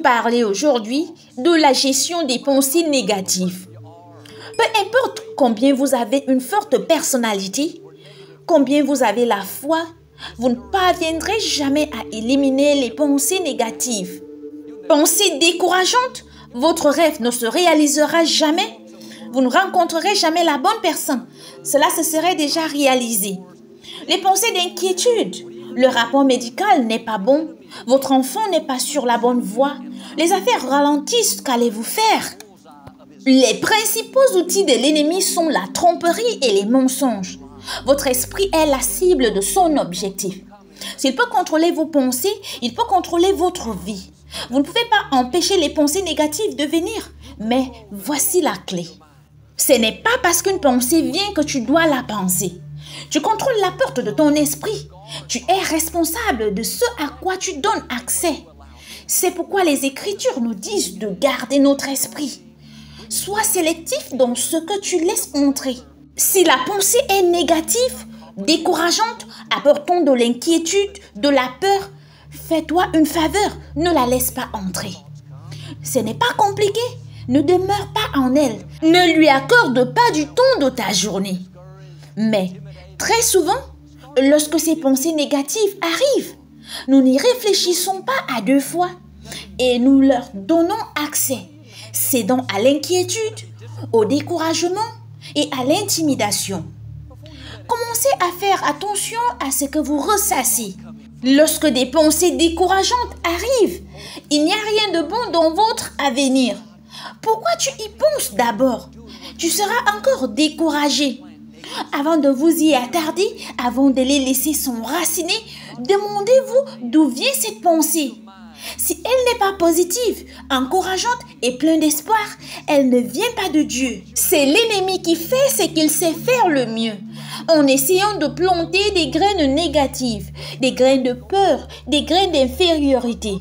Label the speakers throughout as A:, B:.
A: parler aujourd'hui de la gestion des pensées négatives. Peu importe combien vous avez une forte personnalité, combien vous avez la foi, vous ne parviendrez jamais à éliminer les pensées négatives. Pensées décourageantes, votre rêve ne se réalisera jamais. Vous ne rencontrerez jamais la bonne personne. Cela se serait déjà réalisé. Les pensées d'inquiétude, le rapport médical n'est pas bon, votre enfant n'est pas sur la bonne voie, les affaires ralentissent, qu'allez-vous faire? Les principaux outils de l'ennemi sont la tromperie et les mensonges. Votre esprit est la cible de son objectif. S'il peut contrôler vos pensées, il peut contrôler votre vie. Vous ne pouvez pas empêcher les pensées négatives de venir, mais voici la clé. Ce n'est pas parce qu'une pensée vient que tu dois la penser. Tu contrôles la porte de ton esprit. Tu es responsable de ce à quoi tu donnes accès. C'est pourquoi les Écritures nous disent de garder notre esprit. Sois sélectif dans ce que tu laisses entrer. Si la pensée est négative, décourageante, apportant de l'inquiétude, de la peur, fais-toi une faveur, ne la laisse pas entrer. Ce n'est pas compliqué, ne demeure pas en elle, ne lui accorde pas du temps de ta journée. Mais très souvent, lorsque ces pensées négatives arrivent, nous n'y réfléchissons pas à deux fois et nous leur donnons accès, cédant à l'inquiétude, au découragement et à l'intimidation. Commencez à faire attention à ce que vous ressassez. Lorsque des pensées décourageantes arrivent, il n'y a rien de bon dans votre avenir. Pourquoi tu y penses d'abord? Tu seras encore découragé. Avant de vous y attarder, avant de les laisser s'enraciner, demandez-vous d'où vient cette pensée. Si elle n'est pas positive, encourageante et pleine d'espoir, elle ne vient pas de Dieu. C'est l'ennemi qui fait ce qu'il sait faire le mieux, en essayant de planter des graines négatives, des graines de peur, des graines d'infériorité.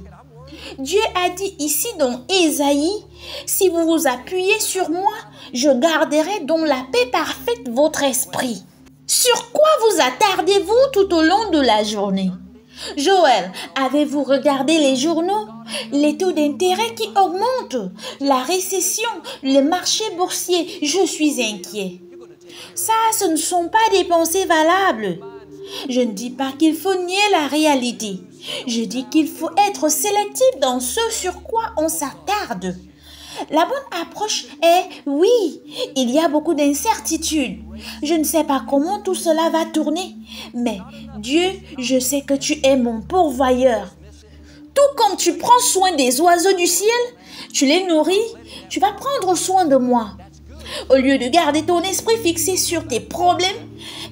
A: Dieu a dit ici dans Ésaïe, « Si vous vous appuyez sur moi, je garderai dans la paix parfaite votre esprit. » Sur quoi vous attardez-vous tout au long de la journée? Joël, avez-vous regardé les journaux? Les taux d'intérêt qui augmentent, la récession, le marché boursier, je suis inquiet. Ça, ce ne sont pas des pensées valables. Je ne dis pas qu'il faut nier la réalité. Je dis qu'il faut être sélectif dans ce sur quoi on s'attarde. La bonne approche est, oui, il y a beaucoup d'incertitudes. Je ne sais pas comment tout cela va tourner, mais Dieu, je sais que tu es mon pourvoyeur. Tout comme tu prends soin des oiseaux du ciel, tu les nourris, tu vas prendre soin de moi. Au lieu de garder ton esprit fixé sur tes problèmes,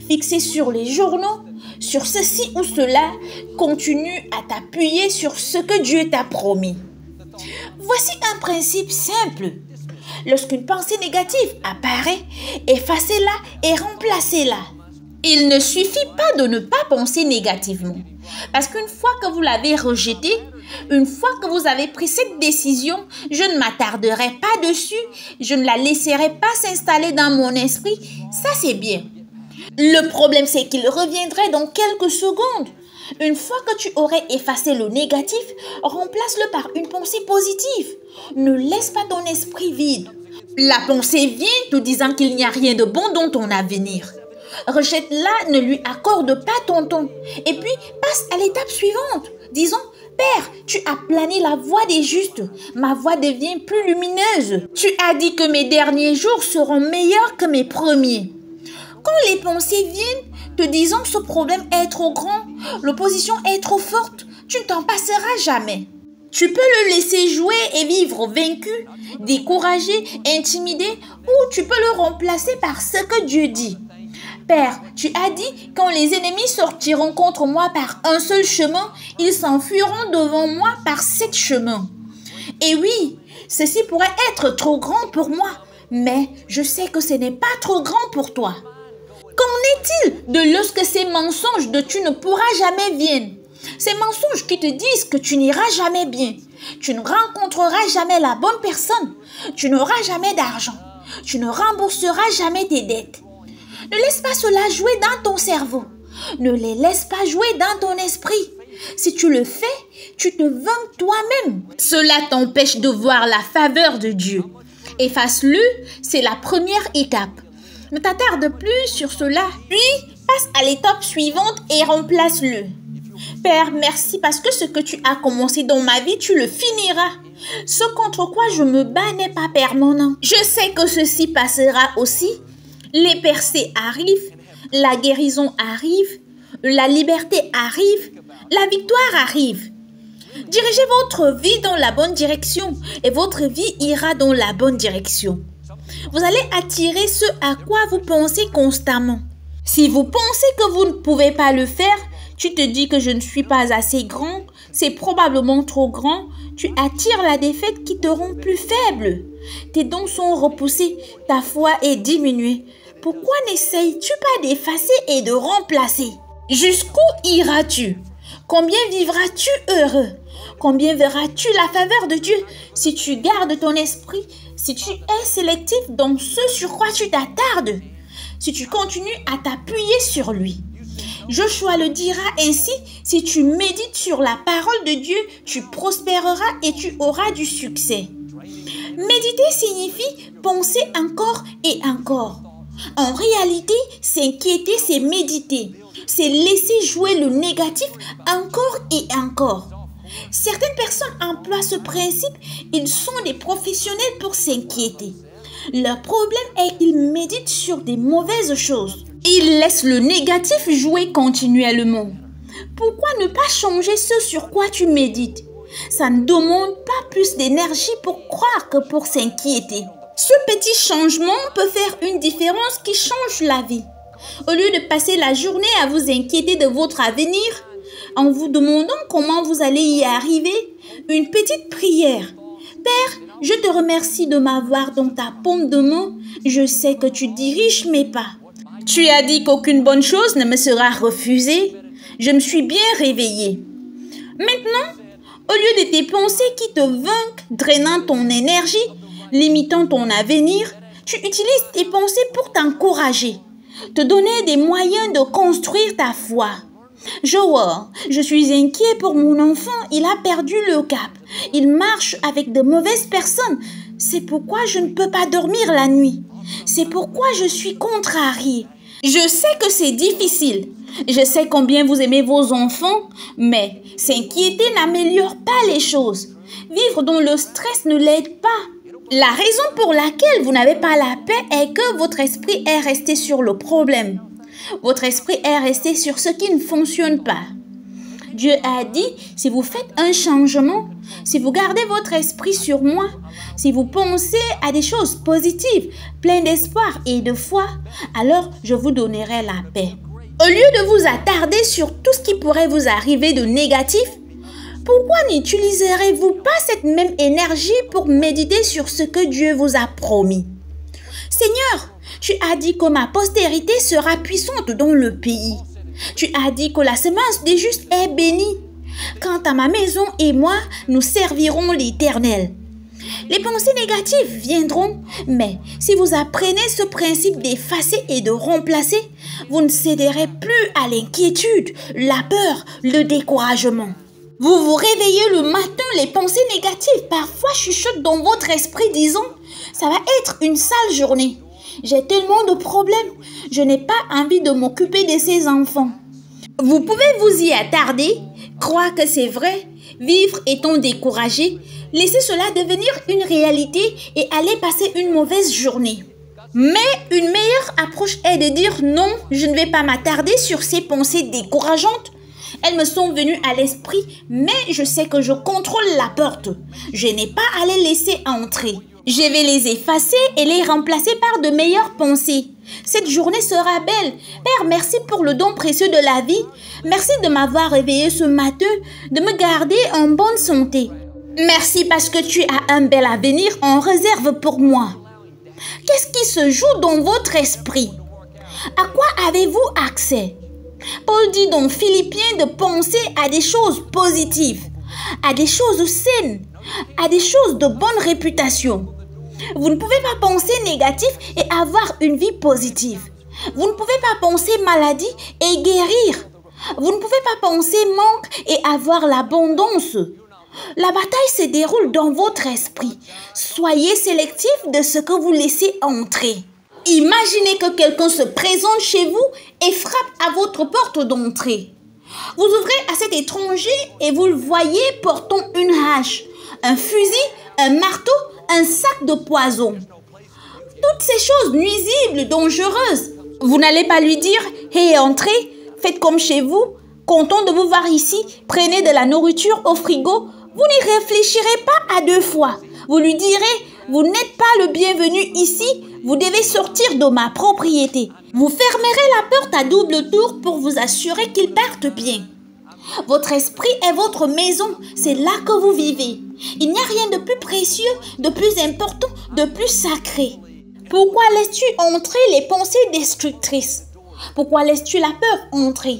A: fixé sur les journaux, sur ceci ou cela, continue à t'appuyer sur ce que Dieu t'a promis. Voici un principe simple. Lorsqu'une pensée négative apparaît, effacez-la et remplacez-la. Il ne suffit pas de ne pas penser négativement. Parce qu'une fois que vous l'avez rejetée, une fois que vous avez pris cette décision, je ne m'attarderai pas dessus, je ne la laisserai pas s'installer dans mon esprit. Ça, c'est bien. Le problème, c'est qu'il reviendrait dans quelques secondes. Une fois que tu aurais effacé le négatif, remplace-le par une pensée positive. Ne laisse pas ton esprit vide. La pensée vient te disant qu'il n'y a rien de bon dans ton avenir. Rejette-la, ne lui accorde pas ton temps. Et puis, passe à l'étape suivante. Disons, Père, tu as plané la voie des justes. Ma voie devient plus lumineuse. Tu as dit que mes derniers jours seront meilleurs que mes premiers. Quand les pensées viennent te disant ce problème est trop grand, l'opposition est trop forte, tu ne t'en passeras jamais. Tu peux le laisser jouer et vivre vaincu, découragé, intimidé, ou tu peux le remplacer par ce que Dieu dit. Père, tu as dit, quand les ennemis sortiront contre moi par un seul chemin, ils s'enfuiront devant moi par 7 chemins. Et oui, ceci pourrait être trop grand pour moi, mais je sais que ce n'est pas trop grand pour toi. Qu'en est-il de lorsque ces mensonges de tu ne pourras jamais viennent? Ces mensonges qui te disent que tu n'iras jamais bien, tu ne rencontreras jamais la bonne personne, tu n'auras jamais d'argent, tu ne rembourseras jamais tes dettes. Ne laisse pas cela jouer dans ton cerveau, ne les laisse pas jouer dans ton esprit. Si tu le fais, tu te vantes toi-même. Cela t'empêche de voir la faveur de Dieu. Efface-le, c'est la première étape. Ne t'attarde plus sur cela. Puis, passe à l'étape suivante et remplace-le. Père, merci parce que ce que tu as commencé dans ma vie, tu le finiras. Ce contre quoi je me bats n'est pas permanent. Je sais que ceci passera aussi. Les percées arrivent, la guérison arrive, la liberté arrive, la victoire arrive. Dirigez votre vie dans la bonne direction et votre vie ira dans la bonne direction. Vous allez attirer ce à quoi vous pensez constamment. Si vous pensez que vous ne pouvez pas le faire, tu te dis que je ne suis pas assez grand, c'est probablement trop grand, tu attires la défaite qui te rend plus faible. Tes dons sont repoussés, ta foi est diminuée. Pourquoi n'essayes-tu pas d'effacer et de remplacer? Jusqu'où iras-tu? Combien vivras-tu heureux? Combien verras-tu la faveur de Dieu si tu gardes ton esprit, si tu es sélectif dans ce sur quoi tu t'attardes, si tu continues à t'appuyer sur lui? Joshua le dira ainsi, si tu médites sur la parole de Dieu, tu prospéreras et tu auras du succès. Méditer signifie penser encore et encore. En réalité, s'inquiéter, c'est méditer. C'est laisser jouer le négatif encore et encore. Certaines personnes emploient ce principe, ils sont des professionnels pour s'inquiéter. Leur problème est qu'ils méditent sur des mauvaises choses. Ils laissent le négatif jouer continuellement. Pourquoi ne pas changer ce sur quoi tu médites? Ça ne demande pas plus d'énergie pour croire que pour s'inquiéter. Ce petit changement peut faire une différence qui change la vie. Au lieu de passer la journée à vous inquiéter de votre avenir, en vous demandant comment vous allez y arriver, une petite prière. Père, je te remercie de m'avoir dans ta paume de main. Je sais que tu diriges mes pas. Tu as dit qu'aucune bonne chose ne me sera refusée. Je me suis bien réveillée. Maintenant, au lieu de tes pensées qui te vainquent, drainant ton énergie, limitant ton avenir, tu utilises tes pensées pour t'encourager, te donner des moyens de construire ta foi. Joël, je suis inquiet pour mon enfant, il a perdu le cap. Il marche avec de mauvaises personnes. C'est pourquoi je ne peux pas dormir la nuit. C'est pourquoi je suis contrariée. Je sais que c'est difficile. Je sais combien vous aimez vos enfants, mais s'inquiéter n'améliore pas les choses. Vivre dans le stress ne l'aide pas. La raison pour laquelle vous n'avez pas la paix est que votre esprit est resté sur le problème. Votre esprit est resté sur ce qui ne fonctionne pas. Dieu a dit, si vous faites un changement, si vous gardez votre esprit sur moi, si vous pensez à des choses positives, pleines d'espoir et de foi, alors je vous donnerai la paix. Au lieu de vous attarder sur tout ce qui pourrait vous arriver de négatif, pourquoi n'utiliserez-vous pas cette même énergie pour méditer sur ce que Dieu vous a promis? Seigneur, tu as dit que ma postérité sera puissante dans le pays. Tu as dit que la semence des justes est bénie. Quant à ma maison et moi, nous servirons l'Éternel. Les pensées négatives viendront, mais si vous apprenez ce principe d'effacer et de remplacer, vous ne céderez plus à l'inquiétude, la peur, le découragement. Vous vous réveillez le matin, les pensées négatives parfois chuchotent dans votre esprit disant « ça va être une sale journée. J'ai tellement de problèmes, je n'ai pas envie de m'occuper de ces enfants. » Vous pouvez vous y attarder, croire que c'est vrai, vivre étant découragé, laisser cela devenir une réalité et aller passer une mauvaise journée. Mais une meilleure approche est de dire non, je ne vais pas m'attarder sur ces pensées décourageantes. Elles me sont venues à l'esprit, mais je sais que je contrôle la porte. Je n'ai pas à les laisser entrer. Je vais les effacer et les remplacer par de meilleures pensées. Cette journée sera belle. Père, merci pour le don précieux de la vie. Merci de m'avoir réveillé ce matin, de me garder en bonne santé. Merci parce que tu as un bel avenir en réserve pour moi. Qu'est-ce qui se joue dans votre esprit? À quoi avez-vous accès? Paul dit dans Philippiens de penser à des choses positives, à des choses saines, à des choses de bonne réputation. Vous ne pouvez pas penser négatif et avoir une vie positive. Vous ne pouvez pas penser maladie et guérir. Vous ne pouvez pas penser manque et avoir l'abondance. La bataille se déroule dans votre esprit. Soyez sélectif de ce que vous laissez entrer. Imaginez que quelqu'un se présente chez vous et frappe à votre porte d'entrée. Vous ouvrez à cet étranger et vous le voyez portant une hache, un fusil, un marteau, un sac de poison. Toutes ces choses nuisibles, dangereuses. Vous n'allez pas lui dire « Hey, entrez, faites comme chez vous, content de vous voir ici, prenez de la nourriture au frigo. » Vous n'y réfléchirez pas à deux fois. Vous lui direz « Vous n'êtes pas le bienvenu ici, vous devez sortir de ma propriété. » Vous fermerez la porte à double tour pour vous assurer qu'il parte bien. Votre esprit est votre maison, c'est là que vous vivez. Il n'y a rien de plus précieux, de plus important, de plus sacré. Pourquoi laisses-tu entrer les pensées destructrices? Pourquoi laisses-tu la peur entrer?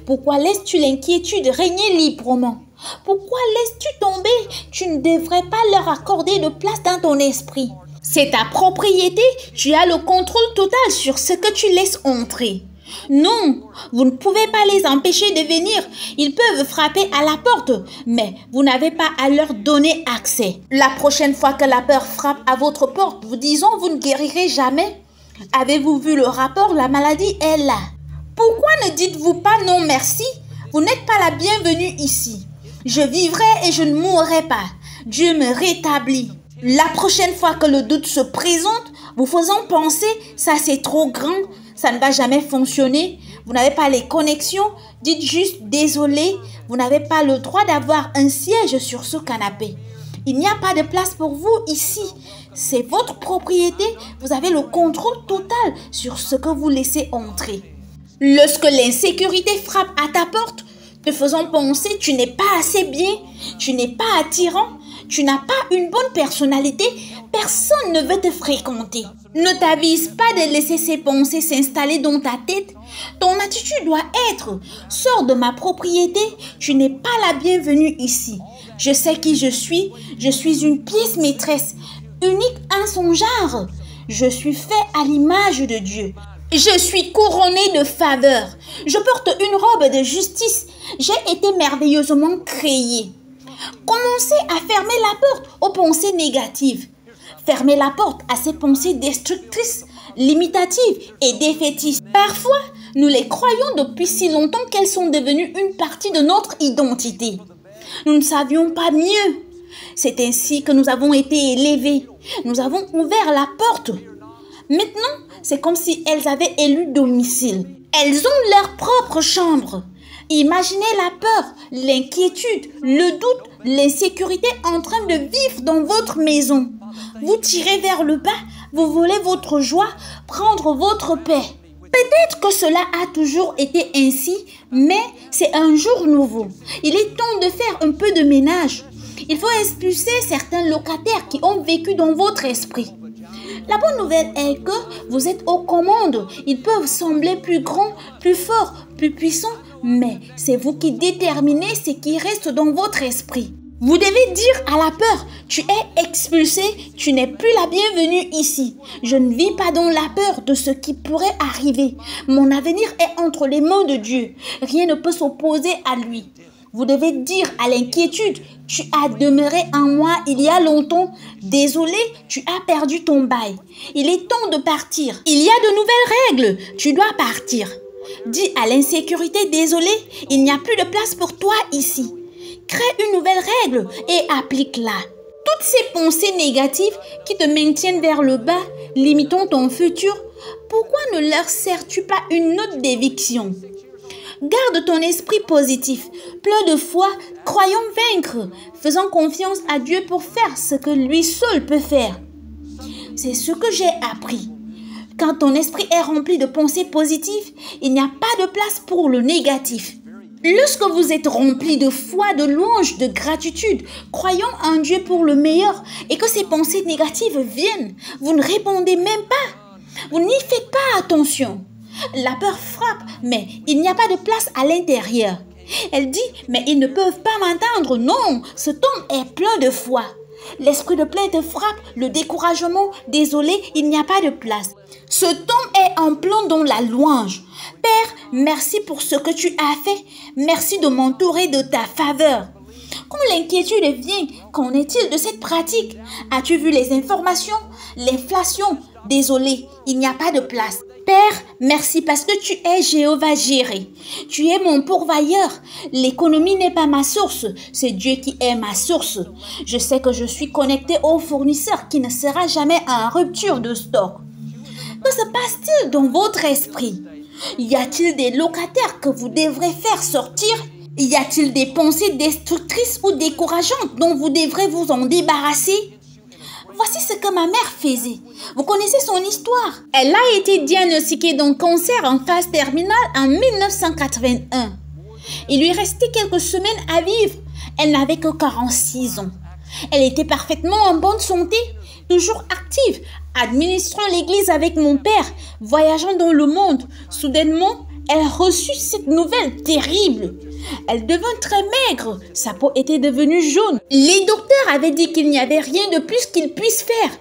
A: Pourquoi laisses-tu l'inquiétude régner librement? Pourquoi laisses-tu tomber? Tu ne devrais pas leur accorder de place dans ton esprit. C'est ta propriété, tu as le contrôle total sur ce que tu laisses entrer. Non, vous ne pouvez pas les empêcher de venir. Ils peuvent frapper à la porte, mais vous n'avez pas à leur donner accès. La prochaine fois que la peur frappe à votre porte, vous disons vous ne guérirez jamais. Avez-vous vu le rapport? La maladie est là. Pourquoi ne dites-vous pas non merci? Vous n'êtes pas la bienvenue ici. Je vivrai et je ne mourrai pas. Dieu me rétablit. La prochaine fois que le doute se présente, vous faisant penser ça c'est trop grand, ça ne va jamais fonctionner, vous n'avez pas les connexions, dites juste désolé, vous n'avez pas le droit d'avoir un siège sur ce canapé. Il n'y a pas de place pour vous ici. C'est votre propriété, vous avez le contrôle total sur ce que vous laissez entrer. Lorsque l'insécurité frappe à ta porte, te faisant penser tu n'es pas assez bien, tu n'es pas attirant, tu n'as pas une bonne personnalité, personne ne veut te fréquenter. Ne t'avise pas de laisser ces pensées s'installer dans ta tête. Ton attitude doit être « Sors de ma propriété, tu n'es pas la bienvenue ici. Je sais qui je suis une pièce maîtresse, unique en son genre. Je suis fait à l'image de Dieu. Je suis couronné de faveur. Je porte une robe de justice. J'ai été merveilleusement créé. » Commencez à fermer la porte aux pensées négatives. Fermez la porte à ces pensées destructrices, limitatives et défaitistes. Parfois, nous les croyons depuis si longtemps qu'elles sont devenues une partie de notre identité. Nous ne savions pas mieux. C'est ainsi que nous avons été élevés. Nous avons ouvert la porte. Maintenant, c'est comme si elles avaient élu domicile. Elles ont leur propre chambre. Imaginez la peur, l'inquiétude, le doute, l'insécurité en train de vivre dans votre maison. Vous tirez vers le bas, vous volez votre joie, prendre votre paix. Peut-être que cela a toujours été ainsi, mais c'est un jour nouveau. Il est temps de faire un peu de ménage. Il faut expulser certains locataires qui ont vécu dans votre esprit. La bonne nouvelle est que vous êtes aux commandes. Ils peuvent sembler plus grands, plus forts, plus puissants, mais c'est vous qui déterminez ce qui reste dans votre esprit. Vous devez dire à la peur, tu es expulsé, tu n'es plus la bienvenue ici. Je ne vis pas dans la peur de ce qui pourrait arriver. Mon avenir est entre les mains de Dieu. Rien ne peut s'opposer à lui. Vous devez dire à l'inquiétude, tu as demeuré en moi il y a longtemps. Désolé, tu as perdu ton bail. Il est temps de partir. Il y a de nouvelles règles. Tu dois partir. Dis à l'insécurité, désolé, il n'y a plus de place pour toi ici. Crée une nouvelle règle et applique-la. Toutes ces pensées négatives qui te maintiennent vers le bas, limitant ton futur, pourquoi ne leur sers-tu pas une note d'éviction? Garde ton esprit positif, plein de foi, croyant vaincre, faisant confiance à Dieu pour faire ce que lui seul peut faire. C'est ce que j'ai appris. Quand ton esprit est rempli de pensées positives, il n'y a pas de place pour le négatif. Lorsque vous êtes rempli de foi, de louange, de gratitude, croyant en Dieu pour le meilleur et que ces pensées négatives viennent, vous ne répondez même pas. Vous n'y faites pas attention. La peur frappe, mais il n'y a pas de place à l'intérieur. Elle dit, mais ils ne peuvent pas m'entendre. Non, cet homme est plein de foi. L'esprit de plainte frappe, le découragement. Désolé, il n'y a pas de place. Ce tome est en plan dans la louange. Père, merci pour ce que tu as fait. Merci de m'entourer de ta faveur. Quand l'inquiétude vient, qu'en est-il de cette pratique? As-tu vu les informations? L'inflation? Désolé, il n'y a pas de place. Père, merci parce que tu es Jéhovah Jireh. Tu es mon pourvoyeur. L'économie n'est pas ma source, c'est Dieu qui est ma source. Je sais que je suis connecté au fournisseur qui ne sera jamais en rupture de stock. Que se passe-t-il dans votre esprit? Y a-t-il des locataires que vous devrez faire sortir? Y a-t-il des pensées destructrices ou décourageantes dont vous devrez vous en débarrasser? Voici ce que ma mère faisait. Vous connaissez son histoire. Elle a été diagnostiquée d'un cancer en phase terminale en 1981. Il lui restait quelques semaines à vivre. Elle n'avait que 46 ans. Elle était parfaitement en bonne santé, toujours active, administrant l'église avec mon père, voyageant dans le monde. Soudainement, elle reçut cette nouvelle terrible. Elle devint très maigre, sa peau était devenue jaune. Les docteurs avaient dit qu'il n'y avait rien de plus qu'ils puissent faire.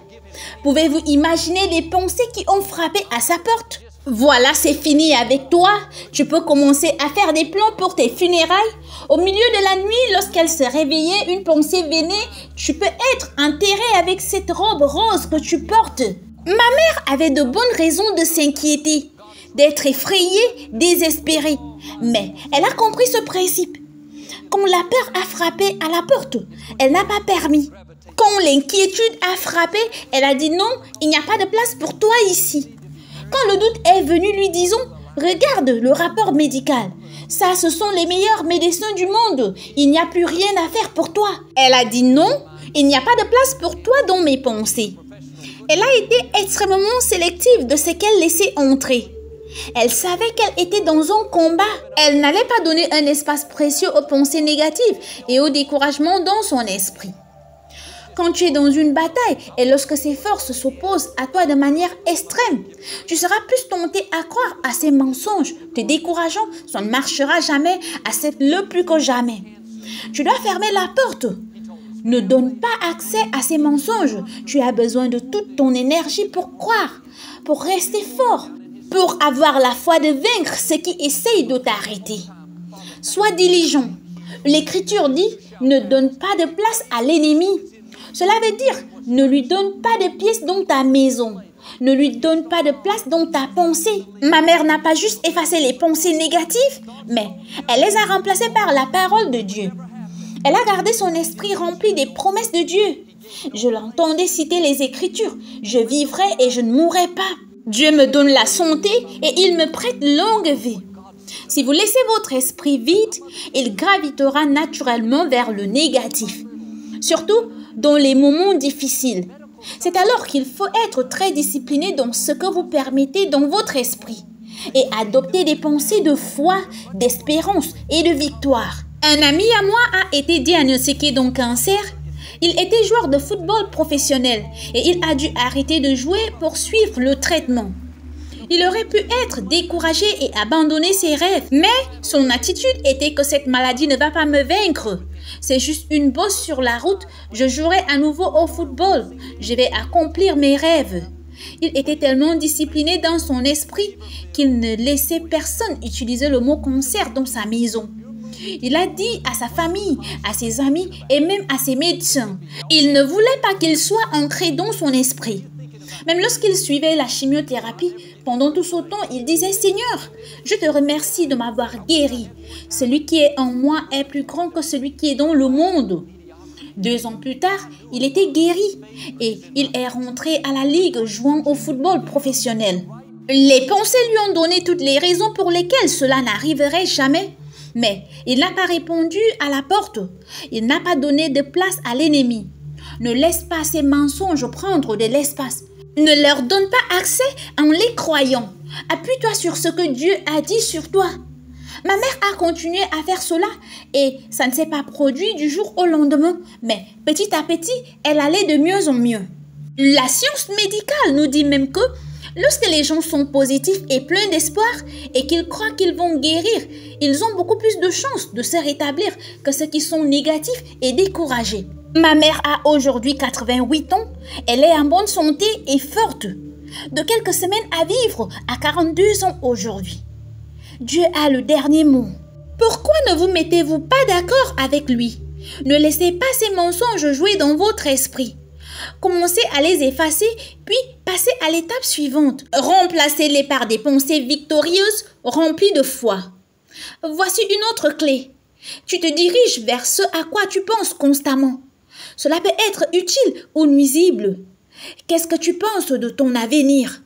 A: Pouvez-vous imaginer les pensées qui ont frappé à sa porte? Voilà, c'est fini avec toi. Tu peux commencer à faire des plans pour tes funérailles. Au milieu de la nuit, lorsqu'elle se réveillait, une pensée venait. Tu peux être enterré avec cette robe rose que tu portes. Ma mère avait de bonnes raisons de s'inquiéter, d'être effrayée, désespérée. Mais elle a compris ce principe. Quand la peur a frappé à la porte, elle n'a pas permis. Quand l'inquiétude a frappé, elle a dit non, il n'y a pas de place pour toi ici. Quand le doute est venu, lui disons, regarde le rapport médical. Ça, ce sont les meilleurs médecins du monde. Il n'y a plus rien à faire pour toi. Elle a dit non, il n'y a pas de place pour toi dans mes pensées. Elle a été extrêmement sélective de ce qu'elle laissait entrer. Elle savait qu'elle était dans un combat. Elle n'allait pas donner un espace précieux aux pensées négatives et au découragement dans son esprit. Quand tu es dans une bataille et lorsque ces forces s'opposent à toi de manière extrême, tu seras plus tenté à croire à ces mensonges te décourageant. Ça ne marchera jamais, accepte-le plus que jamais. Tu dois fermer la porte. Ne donne pas accès à ces mensonges. Tu as besoin de toute ton énergie pour croire, pour rester fort, pour avoir la foi de vaincre ceux qui essayent de t'arrêter. Sois diligent. L'Écriture dit, ne donne pas de place à l'ennemi. Cela veut dire, ne lui donne pas de pièces dans ta maison. Ne lui donne pas de place dans ta pensée. Ma mère n'a pas juste effacé les pensées négatives, mais elle les a remplacées par la parole de Dieu. Elle a gardé son esprit rempli des promesses de Dieu. Je l'entendais citer les Écritures. Je vivrai et je ne mourrai pas. Dieu me donne la santé et il me prête longue vie. Si vous laissez votre esprit vide, il gravitera naturellement vers le négatif. Surtout dans les moments difficiles. C'est alors qu'il faut être très discipliné dans ce que vous permettez dans votre esprit et adopter des pensées de foi, d'espérance et de victoire. Un ami à moi a été diagnostiqué d'un cancer. Il était joueur de football professionnel et il a dû arrêter de jouer pour suivre le traitement. Il aurait pu être découragé et abandonner ses rêves, mais son attitude était que cette maladie ne va pas me vaincre. C'est juste une bosse sur la route, je jouerai à nouveau au football, je vais accomplir mes rêves. Il était tellement discipliné dans son esprit qu'il ne laissait personne utiliser le mot cancer dans sa maison. Il a dit à sa famille, à ses amis et même à ses médecins. Il ne voulait pas qu'il soit ancré dans son esprit. Même lorsqu'il suivait la chimiothérapie, pendant tout ce temps, il disait « Seigneur, je te remercie de m'avoir guéri. Celui qui est en moi est plus grand que celui qui est dans le monde. » 2 ans plus tard, il était guéri et il est rentré à la ligue jouant au football professionnel. Les pensées lui ont donné toutes les raisons pour lesquelles cela n'arriverait jamais. Mais il n'a pas répondu à la porte. Il n'a pas donné de place à l'ennemi. Ne laisse pas ces mensonges prendre de l'espace. Ne leur donne pas accès en les croyant. Appuie-toi sur ce que Dieu a dit sur toi. Ma mère a continué à faire cela et ça ne s'est pas produit du jour au lendemain. Mais petit à petit, elle allait de mieux en mieux. La science médicale nous dit même que Lorsque les gens sont positifs et pleins d'espoir et qu'ils croient qu'ils vont guérir, ils ont beaucoup plus de chances de se rétablir que ceux qui sont négatifs et découragés. Ma mère a aujourd'hui 88 ans. Elle est en bonne santé et forte. De quelques semaines à vivre à 42 ans aujourd'hui. Dieu a le dernier mot. Pourquoi ne vous mettez-vous pas d'accord avec lui? Ne laissez pas ces mensonges jouer dans votre esprit. Commencez à les effacer, puis passez à l'étape suivante. Remplacez-les par des pensées victorieuses remplies de foi. Voici une autre clé. Tu te diriges vers ce à quoi tu penses constamment. Cela peut être utile ou nuisible. Qu'est-ce que tu penses de ton avenir?